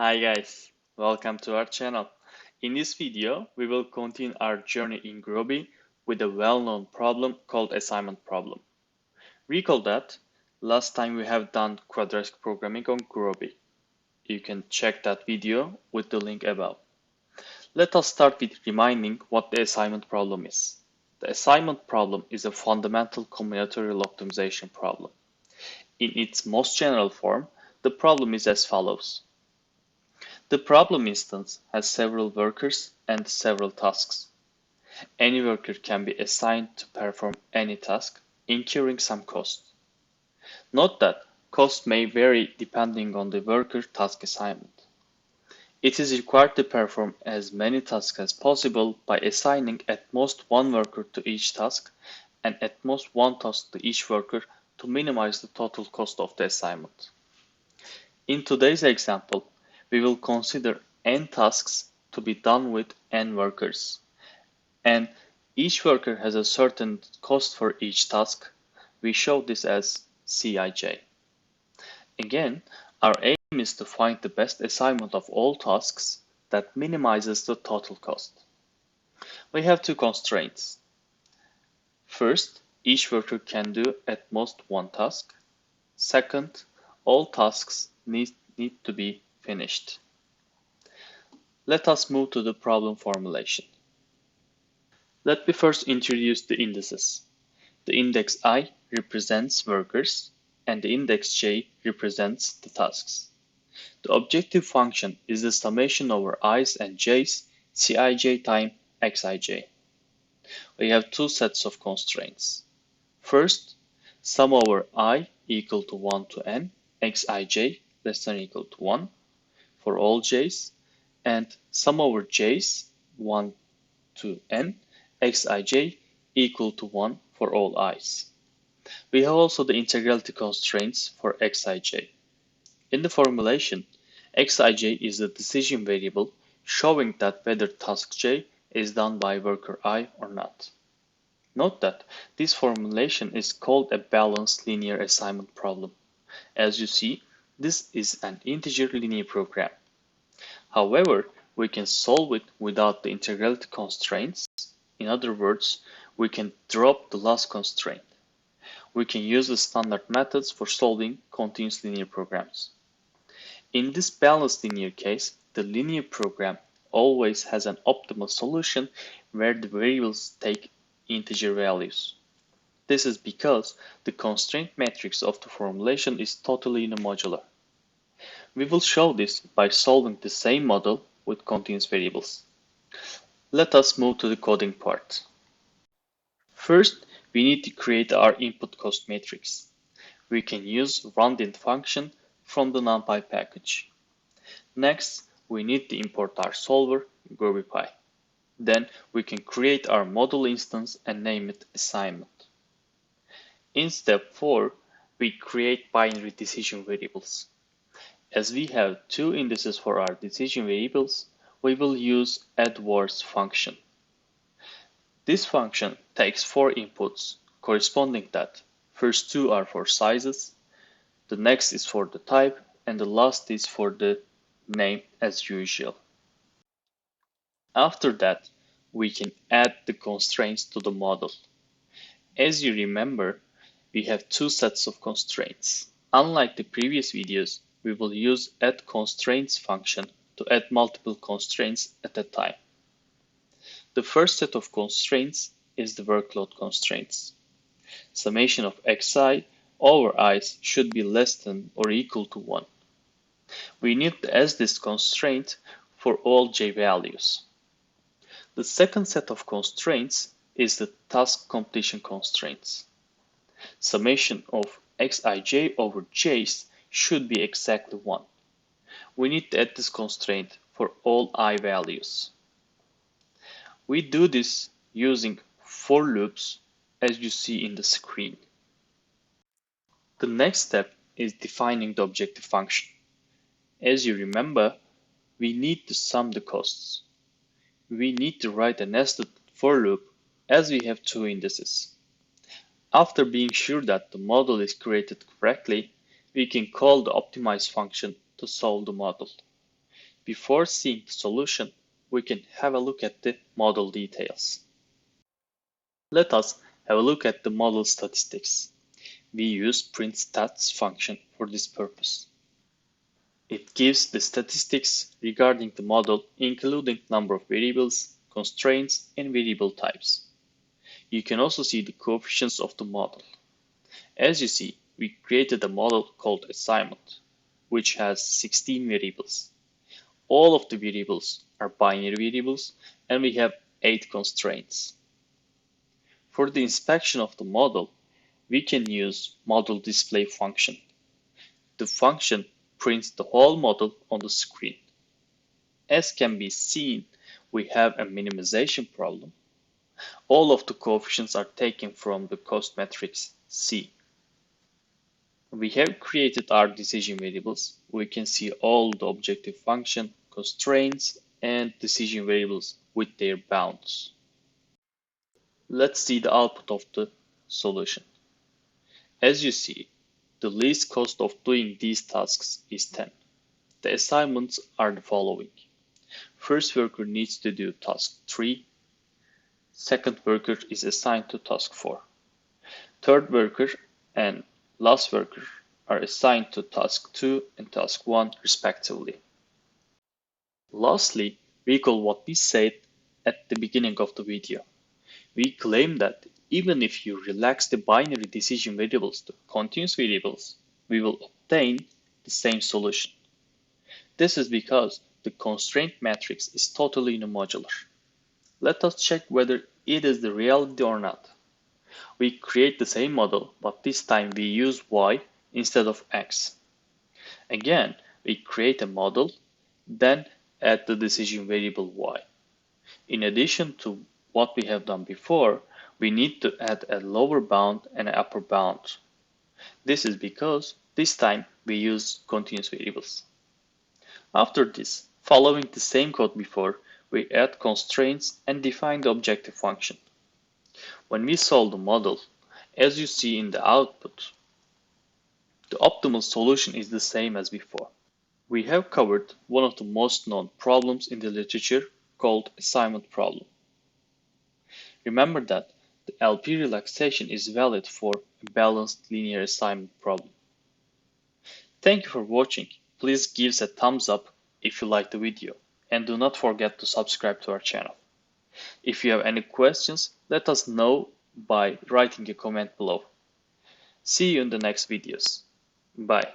Hi guys, welcome to our channel. In this video, we will continue our journey in Gurobi with a well-known problem called assignment problem. Recall that last time we have done quadratic programming on Gurobi. You can check that video with the link above. Let us start with reminding what the assignment problem is. The assignment problem is a fundamental combinatorial optimization problem. In its most general form, the problem is as follows. The problem instance has several workers and several tasks. Any worker can be assigned to perform any task, incurring some cost. Note that cost may vary depending on the worker task assignment. It is required to perform as many tasks as possible by assigning at most one worker to each task and at most one task to each worker to minimize the total cost of the assignment. In today's example, we will consider n tasks to be done with n workers, and each worker has a certain cost for each task. We show this as Cij. Again, our aim is to find the best assignment of all tasks that minimizes the total cost. We have two constraints. First, each worker can do at most one task. Second, all tasks need to be finished. Let us move to the problem formulation. Let me first introduce the indices. The index I represents workers and the index j represents the tasks. The objective function is the summation over i's and j's Cij times Xij. We have two sets of constraints. First, sum over I equal to 1 to n, Xij less than or equal to 1 for all j's, and sum over j's 1 to n, Xij equal to 1 for all i's. We have also the integrality constraints for Xij. In the formulation, Xij is the decision variable showing that whether task j is done by worker I or not. Note that this formulation is called a balanced linear assignment problem. As you see, this is an integer linear program. However, we can solve it without the integrality constraints. In other words, we can drop the last constraint. We can use the standard methods for solving continuous linear programs. In this balanced linear case, the linear program always has an optimal solution where the variables take integer values. This is because the constraint matrix of the formulation is totally unimodular. We will show this by solving the same model with continuous variables. Let us move to the coding part. First, we need to create our input cost matrix. We can use rounding function from the NumPy package. Next, we need to import our solver, gurobipy. Then we can create our model instance and name it assignment. In step 4, we create binary decision variables. As we have two indices for our decision variables, we will use addWords function. This function takes 4 inputs corresponding that first 2 are for sizes, the next is for the type, and the last is for the name as usual. After that, we can add the constraints to the model. As you remember, we have two sets of constraints. Unlike the previous videos, we will use addConstraints function to add multiple constraints at a time. The first set of constraints is the workload constraints. Summation of xi over i's should be less than or equal to 1. We need to add this constraint for all j values. The second set of constraints is the task completion constraints. Summation of xij over j's should be exactly 1. We need to add this constraint for all I values. We do this using for loops as you see in the screen. The next step is defining the objective function. As you remember, we need to sum the costs. We need to write a nested for loop as we have two indices. After being sure that the model is created correctly, we can call the optimize function to solve the model. Before seeing the solution, we can have a look at the model details. Let us have a look at the model statistics. We use print_stats function for this purpose. It gives the statistics regarding the model, including number of variables, constraints, and variable types. You can also see the coefficients of the model. As you see, we created a model called assignment, which has 16 variables. All of the variables are binary variables, and we have 8 constraints. For the inspection of the model, we can use model display function. The function prints the whole model on the screen. As can be seen, we have a minimization problem. All of the coefficients are taken from the cost matrix C. We have created our decision variables. We can see all the objective function, constraints, and decision variables with their bounds. Let's see the output of the solution. As you see, the least cost of doing these tasks is 10. The assignments are the following. First worker needs to do task 3. Second worker is assigned to task 4. Third worker and last worker are assigned to task 2 and task 1 respectively. Lastly, recall what we said at the beginning of the video. We claim that even if you relax the binary decision variables to continuous variables, we will obtain the same solution. This is because the constraint matrix is totally modular. Let us check whether it is the reality or not. We create the same model, but this time we use y instead of x. Again, we create a model, then add the decision variable y. In addition to what we have done before, we need to add a lower bound and an upper bound. This is because this time we use continuous variables. After this, following the same code before, we add constraints and define the objective function. When we solve the model, as you see in the output, the optimal solution is the same as before. We have covered one of the most known problems in the literature called assignment problem. Remember that the LP relaxation is valid for a balanced linear assignment problem. Thank you for watching. Please give us a thumbs up if you liked the video, and do not forget to subscribe to our channel. If you have any questions, let us know by writing a comment below. See you in the next videos. Bye.